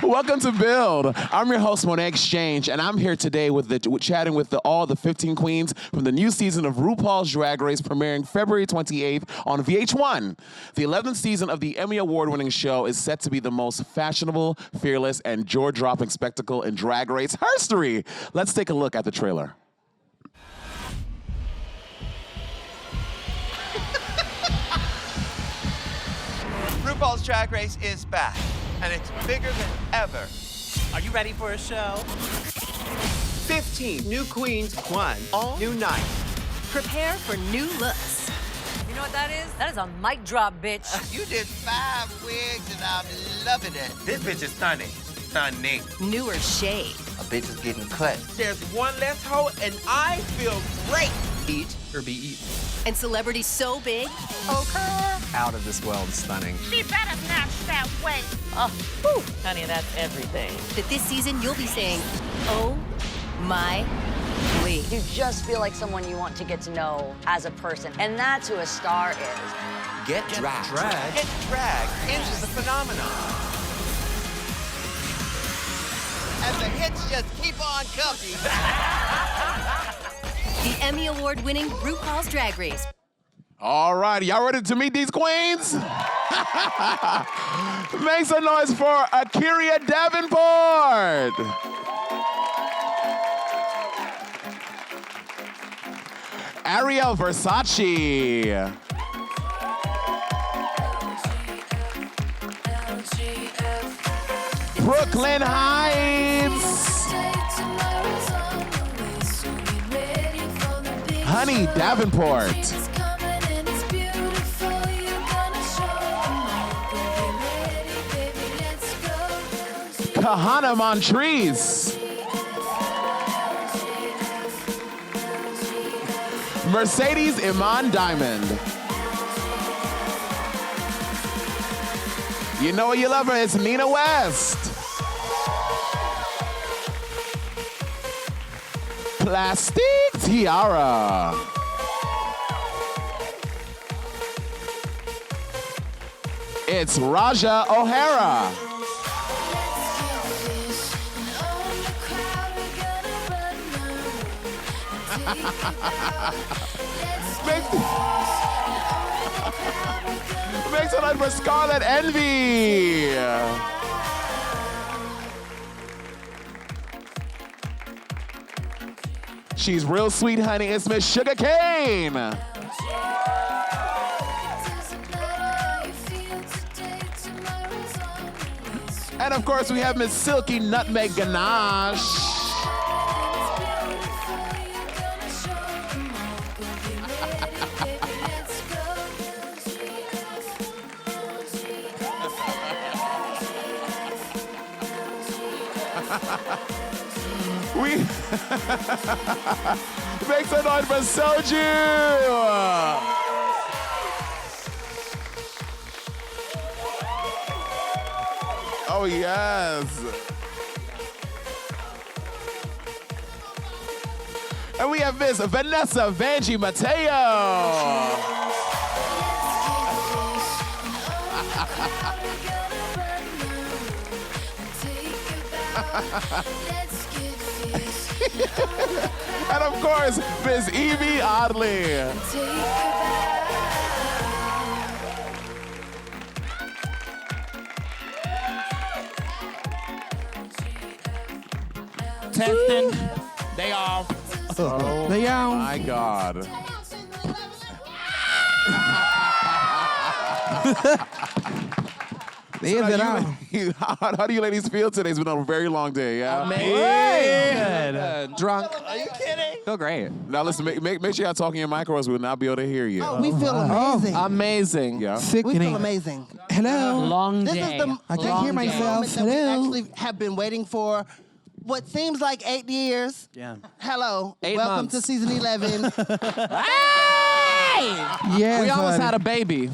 Welcome to Build. I'm your host, Monét X Change, and I'm here today chatting with all the 15 queens from the new season of RuPaul's Drag Race premiering February 28th on VH1. The 11th season of the Emmy Award-winning show is set to be the most fashionable, fearless, and jaw-dropping spectacle in Drag Race herstory. Let's take a look at the trailer. RuPaul's Drag Race is back, and it's bigger than ever. Are you ready for a show? 15 new queens, one all new night. Prepare for new looks. You know what that is? That is a mic drop, bitch. You did 5 wigs, and I'm loving it. This bitch is stunning. Stunning. Newer shade. A bitch is getting cut. There's one less hoe, and I feel great. Eat or be eaten. And celebrity so big. Okay. Out of this world, stunning. She better snatch that weight. Oh, whew. Honey, that's everything. That this season you'll be saying, oh my please. You just feel like someone you want to get to know as a person, and that's who a star is. Get drag. Get drag into the phenomenon. And the hits just keep on coming. The Emmy Award-winning RuPaul's Drag Race. All right, y'all ready to meet these queens? Make some noise for Akira Davenport. Ariel Versace. Brooke Lynn Hytes. Honey Davenport. Kahanna Montrese. Mercedes Iman Diamond. You know what you love her, it's Nina West. Plastique Tiara. It's Raja O'Hara. Make some noise for Scarlet Envy. She's real sweet, honey. It's Miss Shuga Cain. And of course, we have Miss Silky Nutmeg Ganache. We make some noise for Soju. Oh yes. And we have Miss Vanessa, Vanjie, Mateo. And of course, Miss Yvie Oddly. Testing. They all. Oh, they all. My God. How do you ladies feel today? It's been a very long day, yeah? Amazing. Drunk. Are you kidding? Feel great. Now listen, make sure y'all talk in your microphones. We will not be able to hear you. Oh, we feel amazing. Amazing. Yeah. We feel amazing. Hello. Long This day. is the I can't hear myself. moment that we Hello. actually have been waiting for what seems like 8 years. Yeah. Hello. 8 Welcome months. to season 11. Yes, We almost buddy. had a baby.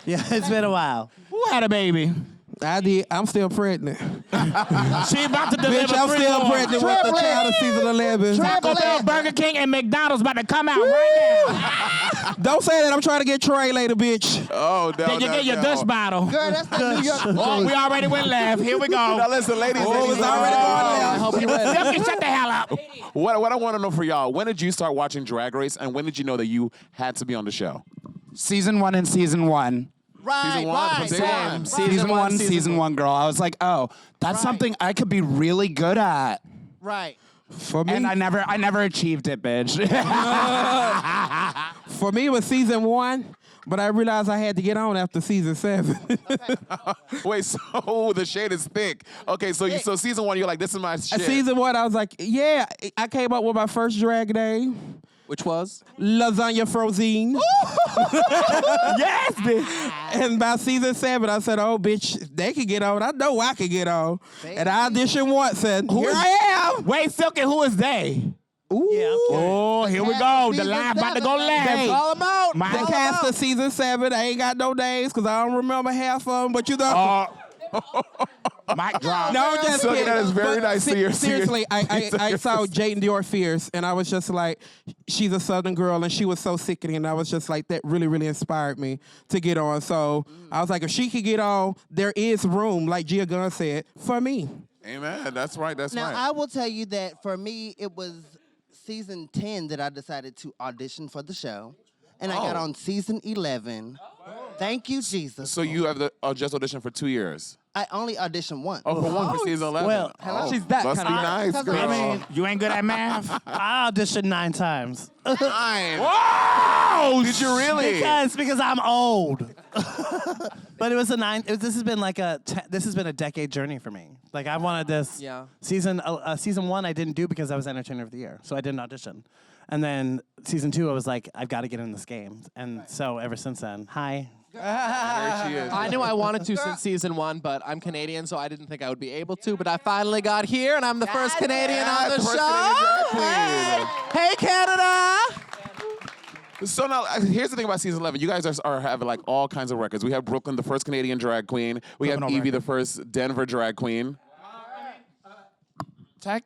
Yeah, it's been a while. Who had a baby? I did. I'm still pregnant. She about to deliver. Bitch, I'm still pregnant with the child of season 11. Taco Bell, Burger King, and McDonald's about to come out right now. Don't say that. I'm trying to get Trey later, bitch. Oh, no, Then you get your Dutch bottle. Girl, that's the New York. Oh, we already went left. Here we go. Now listen, ladies. Oh, it's already going left. I hope you ready. Silky, shut the hell up. What I want to know for y'all, when did you start watching Drag Race, and when did you know that you had to be on the show? Season 1 and season 1. Right, Season one, right, from day right. one. Season one, girl. I was like, oh, that's something I could be really good at. Right. For me, And I never achieved it, bitch. for me, it was season 1, but I realized I had to get on after season 7. Wait, so the shade is thick. Okay, so so season 1, you're like, this is my shit. Season 1, I was like, yeah, I came up with my first drag name. Which was? Lasagna Frozine. Yes, bitch. And by season 7, I said, oh, bitch, they could get on. I know I could get on. And I auditioned once, and here I am. Wait, Silky, who is they? Ooh. Yeah, Oh, here we go. The line about to go left. Hey, Call them out. My- the cast of season 7, I ain't got no names because I don't remember half of them, but you know. Mic drop. No, just So kidding. that is very But nice to hear. Seriously, I saw Jayden Dior Fierce, and I was just like, she's a Southern girl, and she was so sickening, and I was just like, that really, really inspired me to get on. So I was like, if she could get on, there is room, like Gia Gunn said, for me. Amen. That's right. That's Now, right. I will tell you that for me, it was season 10 that I decided to audition for the show. And I got on season 11. Thank you, Jesus. So you have just auditioned for 2 years. I only auditioned once. Oh, for one, for season 11. Well, oh, she's that must kind be of- nice, girl. I mean, you ain't good at math? I auditioned 9 times. 9. Whoa! Did you really? Because I'm old. But it was a 9. This has been like this has been a decade journey for me. Like I wanted this. Yeah. Season 1 I didn't do because I was Entertainer of the Year, so I didn't audition. And then season 2 I was like, I've got to get in this game. And so ever since then, hi. There she is. I knew I wanted to since season 1, but I'm Canadian, so I didn't think I would be able to. But I finally got here, and I'm the first Canadian on the first show. Canadian drag Hey, Canada! So now, here's the thing about season 11. You guys are having like all kinds of records. We have Brooke Lynn, the first Canadian drag queen. We have Yvie, the first Denver drag queen.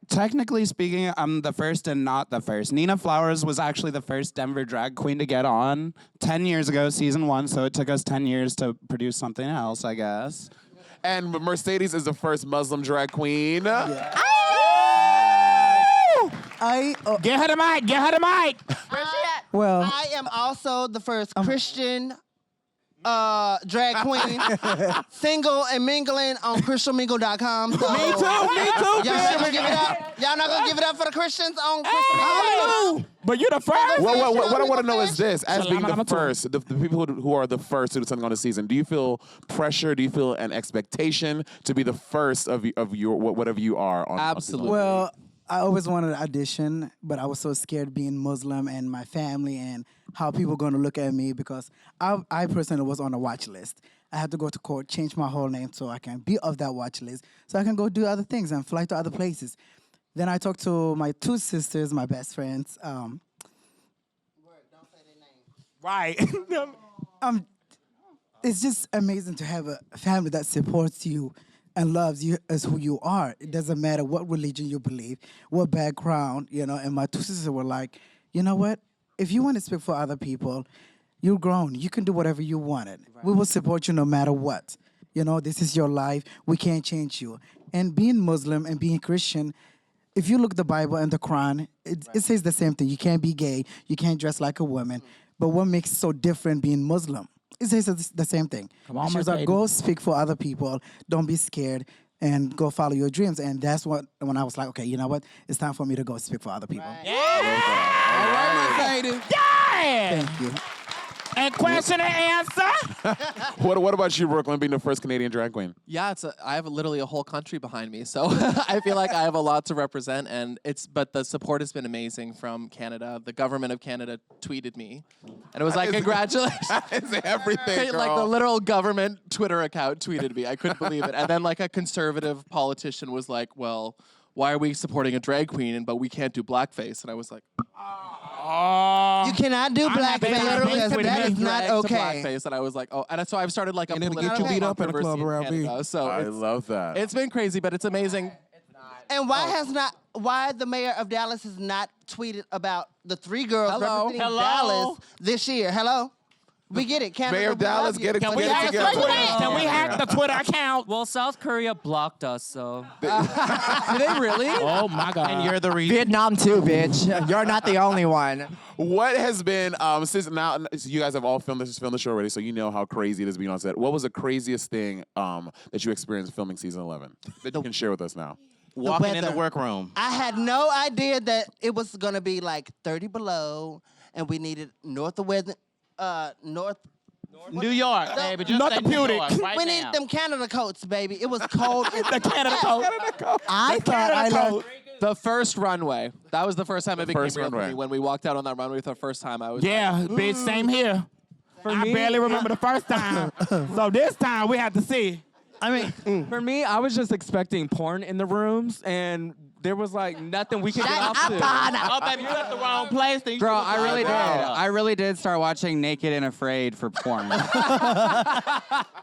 Technically speaking, I'm the first and not the first. Nina Flowers was actually the first Denver drag queen to get on 10 years ago, season 1, so it took us 10 years to produce something else, I guess. And Mercedes is the first Muslim drag queen. Get her the mic. Get her the mic. Well, I am also the first Christian drag queen, single and mingling on crystalmingle.com. So, Me too. Y'all not gonna give it up? Y'all not gonna give it up for the Christians on crystalmingle.com? But you the first. Well, what I want to know is this: as being the Salama first, the people who are the first to do something on the season, do you feel pressure? Do you feel an expectation to be the first of your whatever you are on? Absolutely. Well, I always wanted to audition, but I was so scared being Muslim and my family and how people going to look at me because I personally was on a watch list. I had to go to court, change my whole name so I can be off that watch list, so I can go do other things and fly to other places. Then I talked to my 2 sisters, my best friends. Don't say their name. Right. It's just amazing to have a family that supports you and loves you as who you are. It doesn't matter what religion you believe, what background, And my 2 sisters were like, you know what? If you want to speak for other people, you're grown. You can do whatever you wanted. Right. We will support you no matter what. This is your life. We can't change you. And being Muslim and being Christian, if you look at the Bible and the Quran, it says the same thing. You can't be gay. You can't dress like a woman. But what makes it so different being Muslim? It says the same thing. Come on, she was like, go speak for other people. Don't be scared. And go follow your dreams. And that's when I was like, okay, you know what? It's time for me to go speak for other people. Yeah. All right, Mercedes. Yeah. Thank you. And question and answer. What about you, Brooklyn, being the first Canadian drag queen? Yeah, I have literally a whole country behind me, so I feel like I have a lot to represent, but the support has been amazing from Canada. The government of Canada tweeted me, and it was like, congratulations. It's everything, girl. Like the literal government Twitter account tweeted me. I couldn't believe it. And then like a conservative politician was like, well, why are we supporting a drag queen, but we can't do blackface? And I was like, You cannot do blackface because that is not okay. Blackface, and I was like, oh, and so I've started like a And it'll political get you beat up in a controversy club around me. Canada, So I it's- love that. It's been crazy, but it's amazing. And why the mayor of Dallas has not tweeted about the 3 girls representing Dallas this year? Hello? We get it. Canada, Mayor of Dallas, get it together. Can we hack the Twitter account? Well, South Korea blocked us, so. Did they really? Oh my God. And you're the reason. Vietnam too, bitch. You're not the only one. What has been since now? So you guys have all filmed the show already, so you know how crazy it is being on set. What was the craziest thing that you experienced filming season 11 that you can share with us now? Walking in the workroom. I had no idea that it was going to be like 30 below, and we needed North. New York, baby. Just Not say the New beauty. York right We now. need them Canada coats, baby. It was cold. The Canada coat. I thought I learned. The first runway. That was the first time it became first real for runway. me. When we walked out on that runway for the first time, I was Yeah, like, bitch, same here. I barely remember the first time. So this time we have to see. I mean, For me, I was just expecting porn in the rooms, and there was like nothing we could get off to. Oh, baby, you at the wrong place. Then you Girl, should've I really did. gone. I really did start watching Naked and Afraid for porn.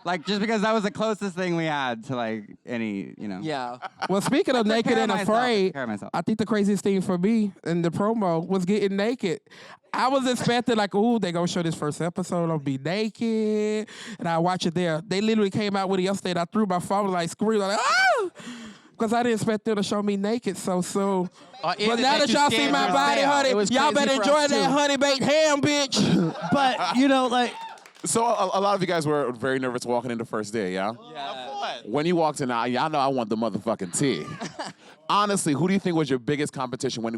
Like, just because that was the closest thing we had to like any, you know. yeah. Well, speaking of Took naked care of and myself, afraid, took care of myself. I think the craziest thing for me in the promo was getting naked. I was expecting like, ooh, they gonna show this first episode, I'll be naked, and I watch it there. They literally came out with it yesterday, and I threw my phone like screaming like, ah! Because I didn't expect them to show me naked so soon. But is it now that that you y'all see scared my body, yourself? honey, It was y'all crazy better for enjoy us, that too. honey baked ham, bitch. but you know, like So a lot of you guys were very nervous walking in the first day, yeah? When you walked in, y'all know I want the motherfucking tea. Honestly, who do you think was your biggest competition? When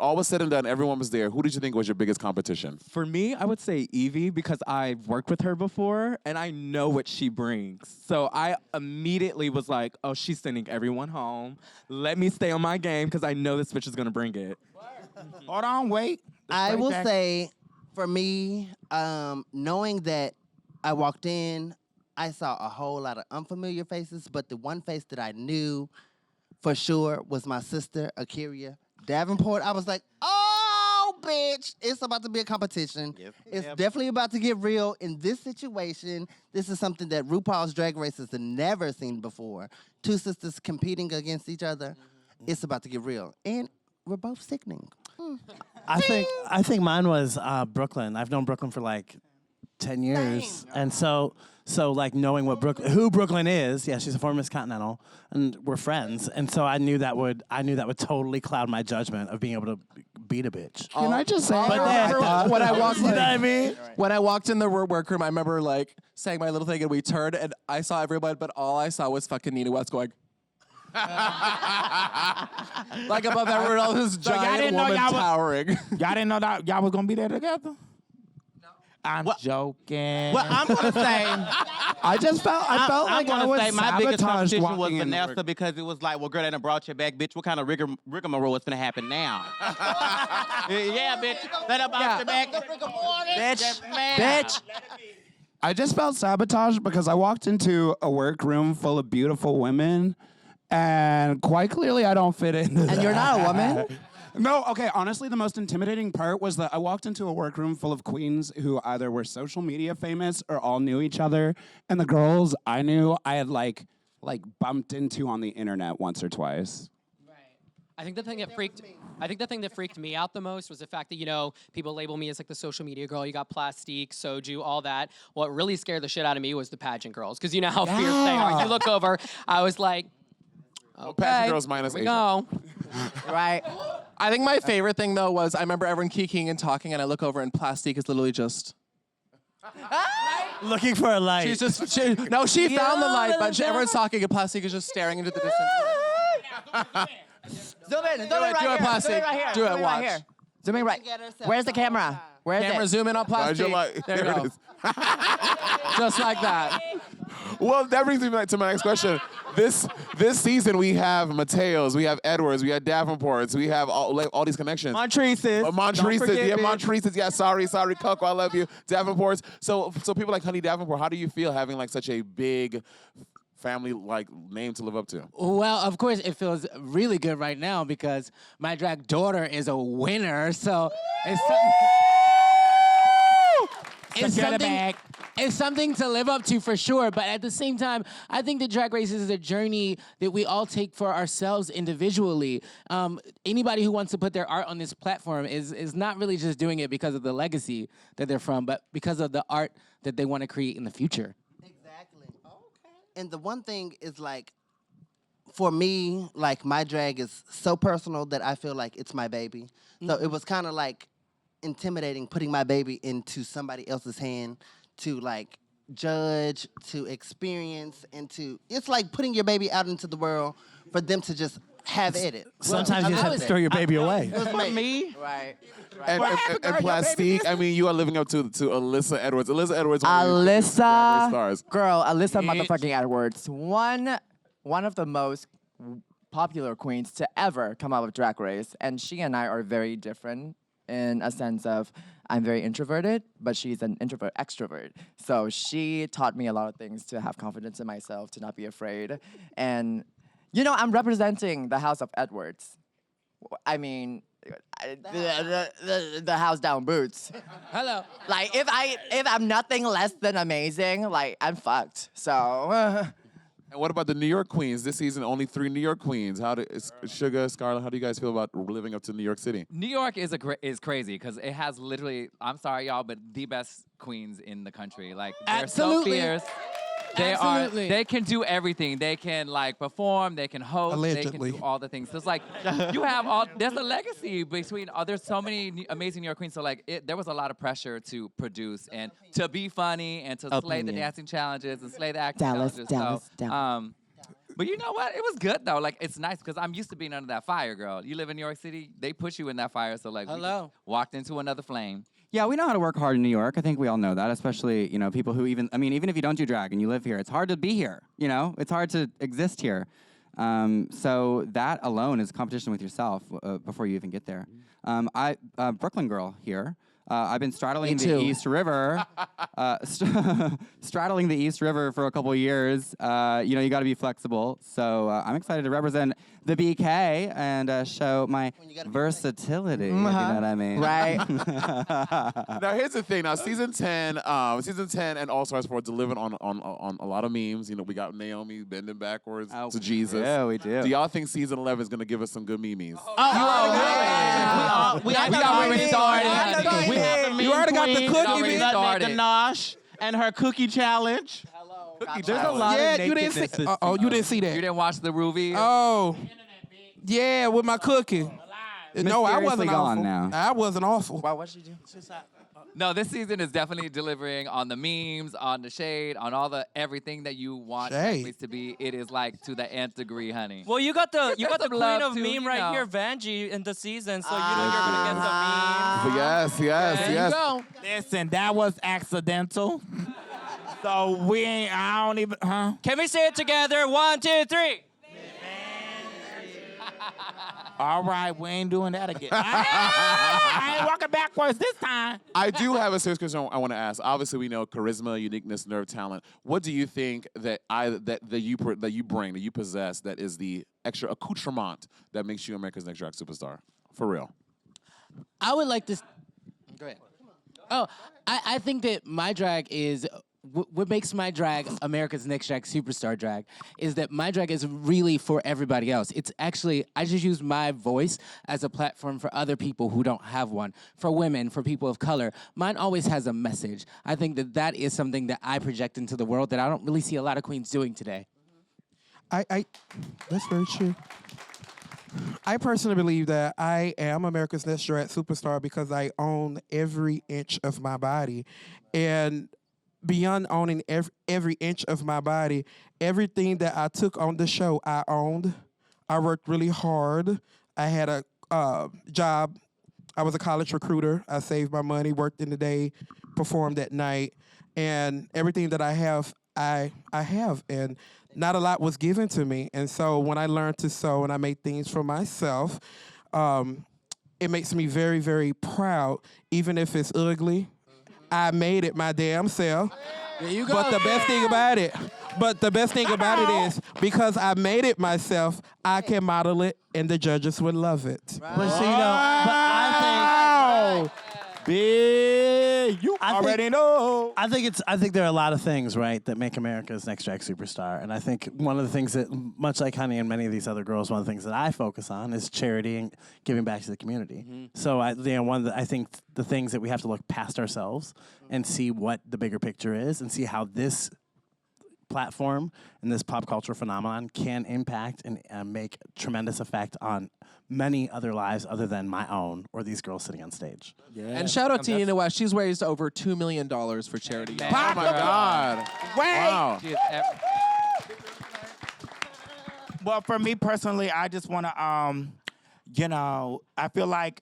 all was said and done, everyone was there. Who did you think was your biggest competition? For me, I would say Yvie because I've worked with her before and I know what she brings. So I immediately was like, oh, she's sending everyone home. Let me stay on my game because I know this bitch is gonna bring it. Hold on, wait. I will say, for me, knowing that I walked in, I saw a whole lot of unfamiliar faces, but the one face that I knew for sure was my sister, Akiria Davenport. I was like, oh, bitch, it's about to be a competition. It's definitely about to get real in this situation. This is something that RuPaul's Drag Race has never seen before. 2 sisters competing against each other. It's about to get real. And we're both sickening. I think mine was Brooklyn. I've known Brooklyn for like 10 years, and so like knowing who Brooklyn is. Yeah, she's a former Miss Continental, and we're friends. And so I knew that would totally cloud my judgment of being able to beat a bitch. Can I just say? But then, when I walked, you know what I mean? When I walked in the workroom, I remember like saying my little thing, and we turned, and I saw everybody, but all I saw was fucking Nina West going. Like above everyone else, this So y'all giant didn't know woman y'all was- towering. Y'all didn't know that y'all was gonna be there together? No. I'm joking. Well, I'm gonna say. I felt I'm like I gonna was say my biggest sabotaged competition was walking in the Vanessa work- because it was like, well, girl, they done brought you back, bitch. What kind of rigmarole is gonna happen now? Yeah, bitch. They done brought you back. Bitch. I just felt sabotaged because I walked into a workroom full of beautiful women, and quite clearly I don't fit in. And you're not a woman? No, okay, honestly, the most intimidating part was that I walked into a workroom full of queens who either were social media famous or all knew each other, and the girls I knew I had like bumped into on the internet once or twice. I think the thing that freaked me out the most was the fact that, you know, people label me as like the social media girl. You got Plastique, Soju, all that. What really scared the shit out of me was the pageant girls, because you know how fierce they are. You look over, I was like, okay, Pageant girls minus here we Asian. go. Right. I think my favorite thing though was I remember everyone kikiing and talking, and I look over and Plastique is literally just Looking for a light. She's just she found the light, but everyone's talking and Plastique is just staring into the distance. Zoom in. Do it, Plastique. Do it. Watch. Zooming right. Where's the camera? Where's Camera it? zoom in on Plastique. There you it go. is. Just like that. Well, that brings me back to my next question. This season we have Mateos, we have Edwards, we have Davenports, we have all these connections. Montreses. Montreses. Yeah, sorry, Coco, I love you. Davenports. So people like Honey Davenport, how do you feel having like such a big family like name to live up to? Well, of course, it feels really good right now because my drag daughter is a winner. So it's it's something to live up to for sure. But at the same time, I think that Drag Race is a journey that we all take for ourselves individually. Anybody who wants to put their art on this platform is not really just doing it because of the legacy that they're from, but because of the art that they want to create in the future. And the one thing is like, for me, like my drag is so personal that I feel like it's my baby. So it was kind of like intimidating putting my baby into somebody else's hand to like judge, to experience, and it's like putting your baby out into the world for them to just have at it. Sometimes you just have to throw your baby away. It was For me, right. And Plastique, I mean, you are living up to Alyssa Edwards. Alyssa Edwards. Alyssa, stars. girl, Alyssa motherfucking Edwards, one of the most popular queens to ever come out of Drag Race, and she and I are very different in a sense of I'm very introverted, but she's an introvert extrovert. So she taught me a lot of things to have confidence in myself, to not be afraid, and you know, I'm representing the House of Edwards. I mean, the house down boots. Hello. Like if I'm nothing less than amazing, like I'm fucked. So. And what about the New York queens? This season, only 3 New York queens. Shuga, Scarlet, how do you guys feel about living up to New York City? New York is crazy because it has literally, I'm sorry y'all, but the best queens in the country. Like they're so fierce. They can do everything. They can like perform, they can host, Allegedly. they can do all the things. So it's like you have there's a legacy between there's so many amazing New York queens. So like there was a lot of pressure to produce and to be funny and to slay the dancing challenges and slay the acting challenges. But you know what? It was good though. Like it's nice because I'm used to being under that fire, girl. You live in New York City, they push you in that fire. So like we just walked into another flame. Yeah, we know how to work hard in New York. I think we all know that, especially, people who even if you don't do drag and you live here, it's hard to be here, It's hard to exist here. So that alone is competition with yourself before you even get there. Brooklyn girl here. I've been straddling the East River, straddling the East River for a couple years. You got to be flexible. So I'm excited to represent the BK and show my versatility. If you know what I mean? Right. Now here's the thing. Now season 10 and All Stars 4 delivered on a lot of memes. We got Naomi bending backwards to Jesus. Yeah, we do. Do y'all think season 11 is gonna give us some good memes? we already started. You already got the cookie. We got Ganache and her cookie challenge. There's a lot of you didn't see. You didn't see that. You didn't watch the Ruby? Oh, yeah, with my cookie. No, I wasn't gone awful. now. I wasn't awful. Wow, what'd she do? No, this season is definitely delivering on the memes, on the shade, on all the everything that you want Drag to be. It is like to the nth degree, honey. Well, you got the queen of too, meme right here, Vanjie, in the season, so you know you're gonna get some memes. Yes. Go. Listen, that was accidental. So I don't even, Can we say it together? 1, 2, 3. All right, we ain't doing that again. I ain't walking backwards this time. I do have a serious question I want to ask. Obviously, we know charisma, uniqueness, nerve, talent. What do you think that you possess that is the extra accoutrement that makes you America's Next Drag Superstar? For real. I would like to. Go ahead. Oh, I think that my drag is. What makes my drag America's Next Drag Superstar drag is that my drag is really for everybody else. It's actually, I just use my voice as a platform for other people who don't have one, for women, for people of color. Mine always has a message. I think that is something that I project into the world that I don't really see a lot of queens doing today. That's very true. I personally believe that I am America's Next Drag Superstar because I own every inch of my body. And beyond owning every inch of my body, everything that I took on the show, I owned. I worked really hard. I had a job. I was a college recruiter. I saved my money, worked in the day, performed at night. And everything that I have, I have. And not a lot was given to me. And so when I learned to sew and I made things for myself, it makes me very, very proud, even if it's ugly. I made it my damn self. There you go. But the best thing about it is because I made it myself, I can model it and the judges would love it. But so, you know, but I think Big, you already know. I think there are a lot of things, right, that make America's Next Drag Superstar. And I think one of the things that, much like Honey and many of these other girls, one of the things that I focus on is charity and giving back to the community. So I think the things that we have to look past ourselves and see what the bigger picture is and see how this platform and this pop culture phenomenon can impact and make tremendous effect on many other lives other than my own or these girls sitting on stage. And shout out to Nina West. She's raised over $2 million for charity. Oh my God. Wow. Wow. Well, for me personally, I just want to, I feel like,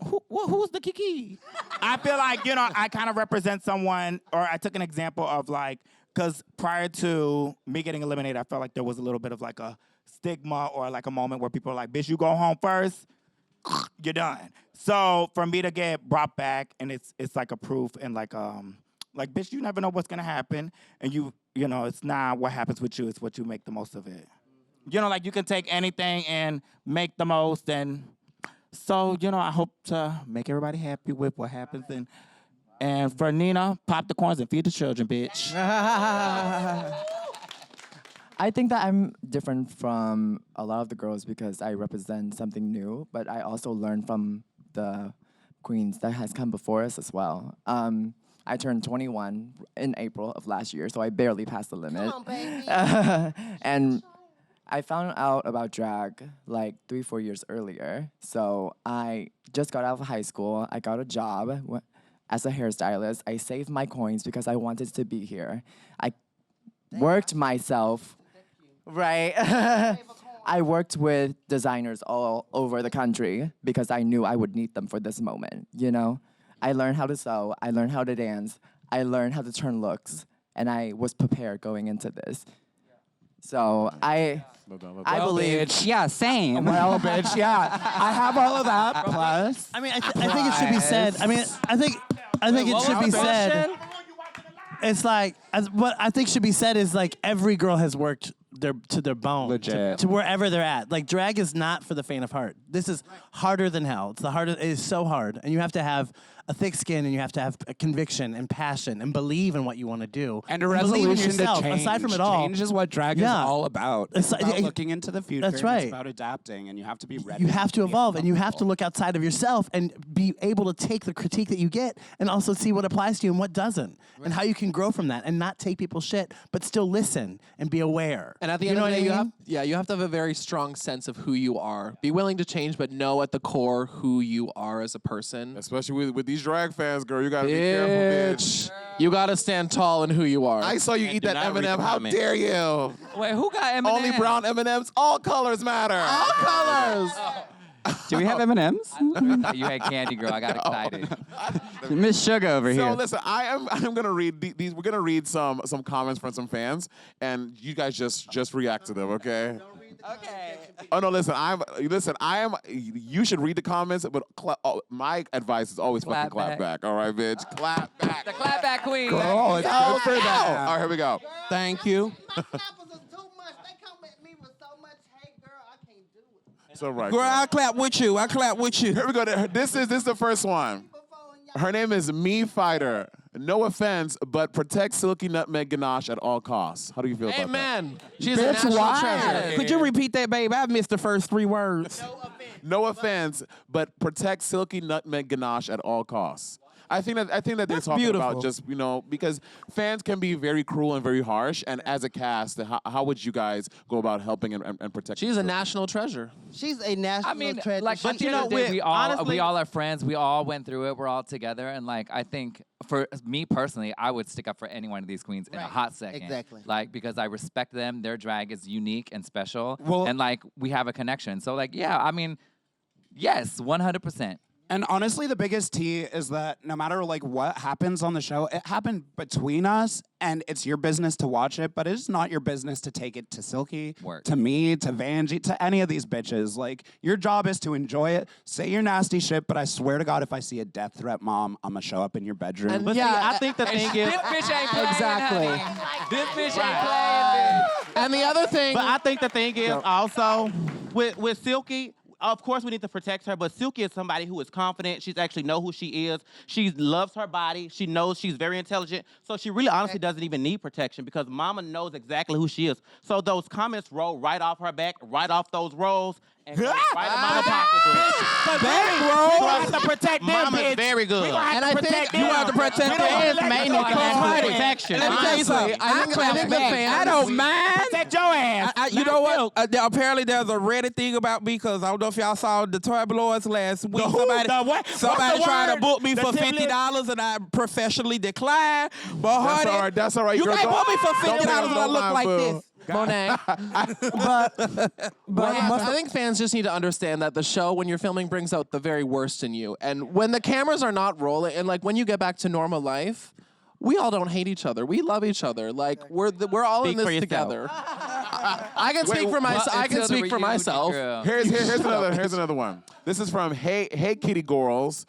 who's the Kiki? I feel like, I kind of represent someone, or I took an example of like, because prior to me getting eliminated, I felt like there was a little bit of like a stigma or like a moment where people are like, bitch, you go home first, you're done. So for me to get brought back, and it's like a proof and like bitch, you never know what's gonna happen, and it's not what happens with you, it's what you make the most of it. Like you can take anything and make the most, and so I hope to make everybody happy with what happens, and for Nina, pop the corns and feed the children, bitch. I think that I'm different from a lot of the girls because I represent something new, but I also learn from the queens that has come before us as well. I turned 21 in April of last year, so I barely passed the limit. Come on, baby. And I found out about drag like 3-4 years earlier. So I just got out of high school. I got a job as a hairstylist. I saved my coins because I wanted to be here. I worked myself. Right. I worked with designers all over the country because I knew I would need them for this moment, I learned how to sew, I learned how to dance, I learned how to turn looks, and I was prepared going into this. So I believe... Bitch. Yeah, same. Well, bitch, yeah. I have all of that, plus... I mean, I think it should be said. I mean, I think it should be said. It's like, what I think should be said is like every girl has worked to their bone, to wherever they're at. Like drag is not for the faint of heart. This is harder than hell. It's the hardest. It is so hard, and you have to have a thick skin, and you have to have a conviction and passion, and believe in what you want to do, and a resolution yourself, to change. Aside from it all, change is what drag is all about. It's about looking into the future. That's right. It's about adapting, and you have to be ready. You have to evolve, and you have to look outside of yourself and be able to take the critique that you get, and also see what applies to you and what doesn't, and how you can grow from that, and not take people's shit, but still listen and be aware. And at the end of the day, you have to have a very strong sense of who you are. Be willing to change, but know at the core who you are as a person. Especially with these drag fans, girl. You gotta be careful, bitch. You gotta stand tall in who you are. I saw you eat that M&M. How dare you? Wait, who got M&M? Only brown M&Ms. All colors matter. All colors. Do we have M&Ms? You had candy, girl. I got excited. Miss Shuga over here. So listen, I'm gonna read these. We're gonna read some comments from some fans, and you guys just react to them, okay? Okay. Oh no, listen. You should read the comments, but my advice is always fucking clap back. All right, bitch, clap back. The clap back queen. Girl, it's good for that. All right, here we go. Thank you. So right. Girl, I'll clap with you. Here we go. This is the first one. Her name is Me Fighter. No offense, but protect Silky Nutmeg Ganache at all costs. How do you feel about that? Amen. She's a national treasure. Could you repeat that, babe? I've missed the first 3 words. No offense, but protect Silky Nutmeg Ganache at all costs. I think that they're talking about just, because fans can be very cruel and very harsh, and as a cast, how would you guys go about helping and protecting? She's a national treasure. She's a national treasure. Like, but we all are friends. We all went through it. We're all together, and like I think for me personally, I would stick up for any one of these queens in a hot second. Exactly. Like because I respect them. Their drag is unique and special, Well, and like we have a connection. So like, yeah, I mean, yes, 100%. And honestly, the biggest tea is that no matter like what happens on the show, it happened between us, and it's your business to watch it, but it's not your business to take it to Silky, to me, to Vanjie, to any of these bitches. Like, your job is to enjoy it, say your nasty shit, but I swear to God, if I see a death threat, Mom, I'm gonna show up in your bedroom. And see, I think the thing is, This bitch ain't playing. Exactly. Honey. This bitch ain't playing. And the other thing, but I think the thing is also with Silky. Of course, we need to protect her, but Silky is somebody who is confident. She's actually know who she is. She loves her body. She knows she's very intelligent. So she really honestly doesn't even need protection because Mama knows exactly who she is. So those comments roll right off her back, right off those rolls, and go right in Mama's pocketbook. We have to protect them, Mama's bitch. very good. We gonna have And to I protect think them. you have to protect We don't them. wanna It's let mainly them connected go. to protection. Let me tell you something. I think the fans. I don't mind. Protect your ass. You know what? Apparently, there's a Reddit thing about me because I don't know if y'all saw the tabloids last week. Somebody tried to book me for $50 and I professionally declined. But That's honey, all right. That's all right. you Girl, can't don't- book me for don't $50 make and I no look line, like boo. this. Monet. But I think fans just need to understand that the show, when you're filming, brings out the very worst in you. And when the cameras are not rolling, and like when you get back to normal life, we all don't hate each other. We love each other. Like we're all in Speak for this yourself. together. I can speak for myself. I can Until the speak for reunion, myself. girl. Here's another one. This is from Hey Kitty Girls.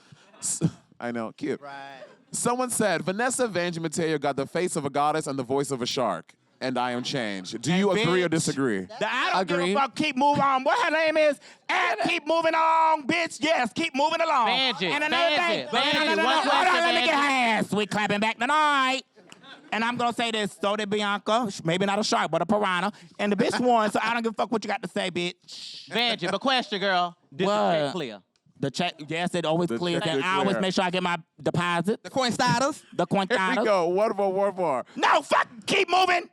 I know, cute. Right. Someone said Vanessa, Vanjie, Mateo got the face of a goddess and the voice of a shark. And I am changed. Do you agree or disagree? I don't Agree. give a fuck. Keep moving on. What her name is? And keep moving on, bitch. Yes, keep moving along. Vanjie, And another thing. Vanjie, No, one hold question, on, let me get her Vanjie. ass. We clapping back tonight. And I'm gonna say this. So did Bianca. Maybe not a shark, but a piranha. And the bitch won, so I don't give a fuck what you got to say, bitch. Vanjie, but question, girl. This What? is check clear. The check, yes, it always The clears. check And is I always clear. make sure I get my deposit. The coin status. The coin Here we go. One more. No, fuck. Keep moving.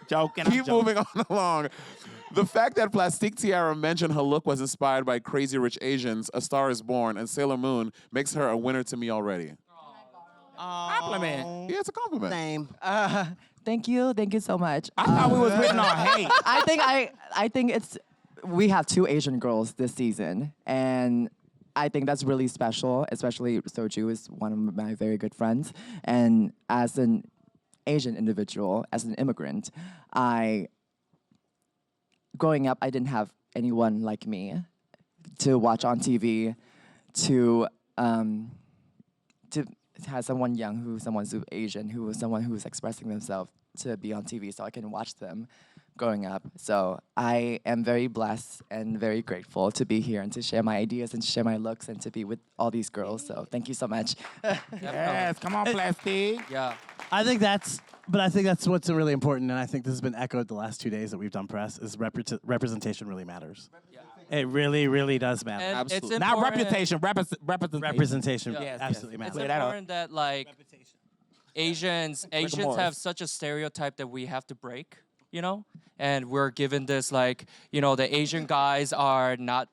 Joking. Keep moving on along. The fact that Plastique Tiara mentioned her look was inspired by Crazy Rich Asians, A Star Is Born, and Sailor Moon makes her a winner to me already. Compliment. Yeah, it's a compliment. Same. Thank you so much. I thought we was written on hate. I think it's we have 2 Asian girls this season, and I think that's really special. Especially Soju is one of my very good friends, and as an Asian individual, as an immigrant, growing up, I didn't have anyone like me to watch on TV, to have someone young someone who's Asian, someone who's expressing themselves to be on TV so I can watch them growing up. So I am very blessed and very grateful to be here and to share my ideas and to share my looks and to be with all these girls. So thank you so much. Yes, come on, Plastique. Yeah. I think that's what's really important, and I think this has been echoed the last 2 days that we've done press, is representation really matters. It really, really does matter. And it's Not important- reputation, representation. Representation Yes, absolutely It's matters. Clear that up. important that like Asians have such a stereotype that we have to break, you know? And we're given this like, you know, the Asian guys are not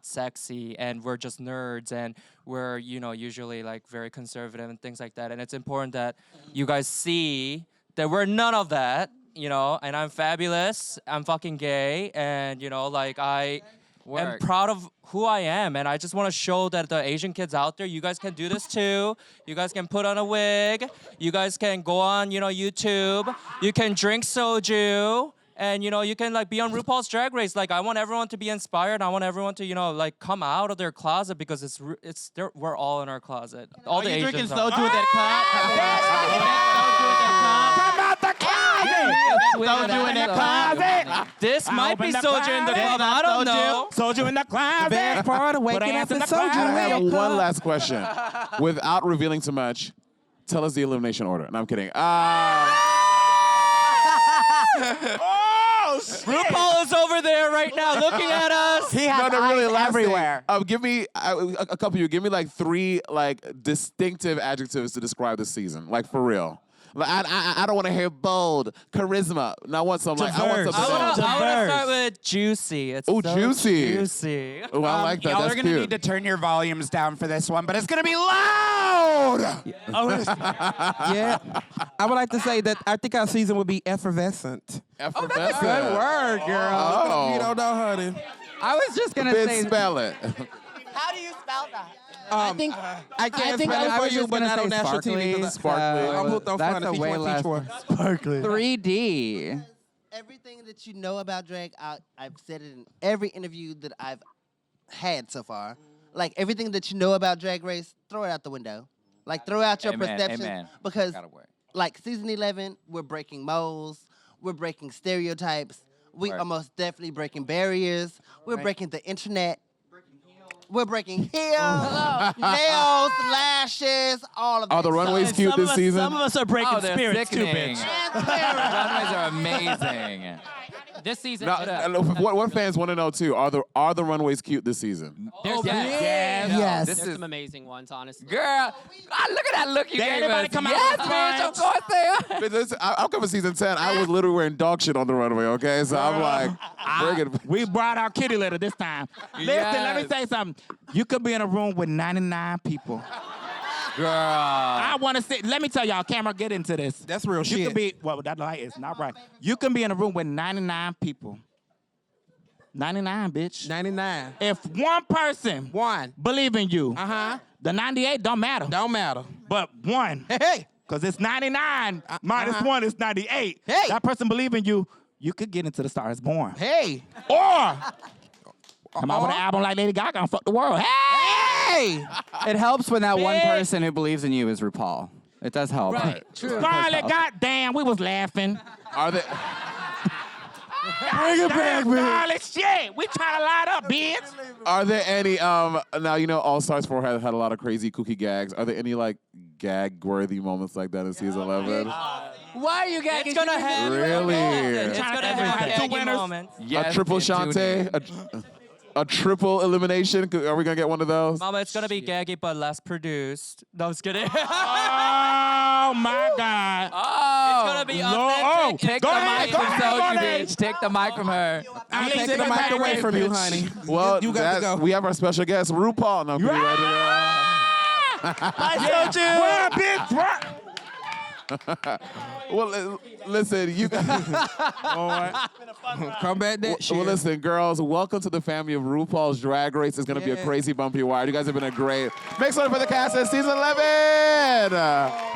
sexy and we're just nerds and we're, usually like very conservative and things like that. And it's important that you guys see that we're none of that, and I'm fabulous, I'm fucking gay, and I am proud of who I am, and I just want to show that the Asian kids out there, you guys can do this too. You guys can put on a wig. You guys can go on, YouTube. You can drink soju, and you can like be on RuPaul's Drag Race. Like I want everyone to be inspired. I want everyone to like come out of their closet because we're all in our closet. All the you Asians drinking are. soju with that cup? Come out the closet. Soju in that closet. This might be soju in the club. I don't know. Soju in the closet. Best part of Put waking ass up in is the soju. closet. I have in your one cup. last question. Without revealing too much, tell us the elimination order. No, I'm kidding. Oh, shit. RuPaul is over there right now looking at us. He has eyes last everywhere. thing. Give me a couple of you. Give me like 3 like distinctive adjectives to describe the season. Like for real. Like, I don't want to hear bold, charisma. No, I want some like I want some. I want to start with juicy. It's Oh, so juicy. Juicy. Oh, I like that. Y'all That's are gonna cute. need to turn your volumes down for this one, but it's gonna be loud. Yeah. I would like to say that I think our season would be effervescent. Effervescent. Good word, girl. Oh. You don't know, honey. I was just gonna Bitch, say. spell it. How do you spell I think I can't think spell it I for was you, just but gonna not say on national TV. 'cause Sparkly. I'm hooked on That's fun a if way each one less- teach one. Sparkly. 3D. Everything that you know about drag, I've said it in every interview that I've had so far. Like everything that you know about Drag Race, throw it out the window. Like throw out your Amen, perception amen. because, Gotta work. like season 11, we're breaking molds, we're breaking stereotypes, we Work. are most definitely breaking barriers, we're Right. breaking the internet. We're breaking heels, nails, lashes, all of that. Are the runways And cute some this of us, season? Some of us are breaking Oh, they're spirits too, sickening. bitch. Runways are amazing. This season, Now, and what fans want to know too? Are the runways cute this season? there's, Yes. Yes. there's some amazing ones, honestly. Girl, look at that look you Did gave anybody us. come out Yes, with bitch, of signs? course they are. But listen, I'm coming season 10. I was literally wearing dog shit on the runway. Okay, so I'm like, bring it. We brought our kitty litter this time. Listen, let me Yes. say something. You could be in a room with 99 people. Girl. I want to say, let me tell y'all, camera, get into this. That's real You shit. could be, well, that light is not right. You can be in a room with 99 people. 99, bitch. 99. If one person believe in you, the 98 don't matter. Don't matter. But one, Hey. because it's 99 minus one is 98. Hey. That person believe in you, you could get into the Stars Born. Hey. Or come out with an album like Lady Gaga and fuck the world. Hey! It helps when that one Bitch. person who believes in you is RuPaul. It does help. Right, true. Scarlet, goddamn, we was laughing. Are they? Bring it back, man. Scarlet, shit, we trying to light up, bitch. Are there any? Now you know All Stars 4 had a lot of crazy kooky gags. Are there any like gag-worthy moments like that in season 11? Why are you gagging? It's gonna have Really? It's gonna have Everything. gaggy moments. A triple Shantae? A triple elimination? Are we gonna get one of those? Mama, it's gonna be gaggy but less produced. No, I'm just kidding. Oh my God. It's gonna be authentic. Take Go the ahead, mic go from ahead, Soju, Monet. bitch. Take the mic from her. I'm taking taking the mic away from you, honey. Well, you got to go. we have our special guest, RuPaul. Now, can we write it down? Bye, Soju. Well, bitch, what? Well, listen, you guys. Come back that shit. Well, listen, girls, welcome to the family of RuPaul's Drag Race. It's going to be a crazy bumpy ride. You guys have been a great. Make some for the cast of season 11.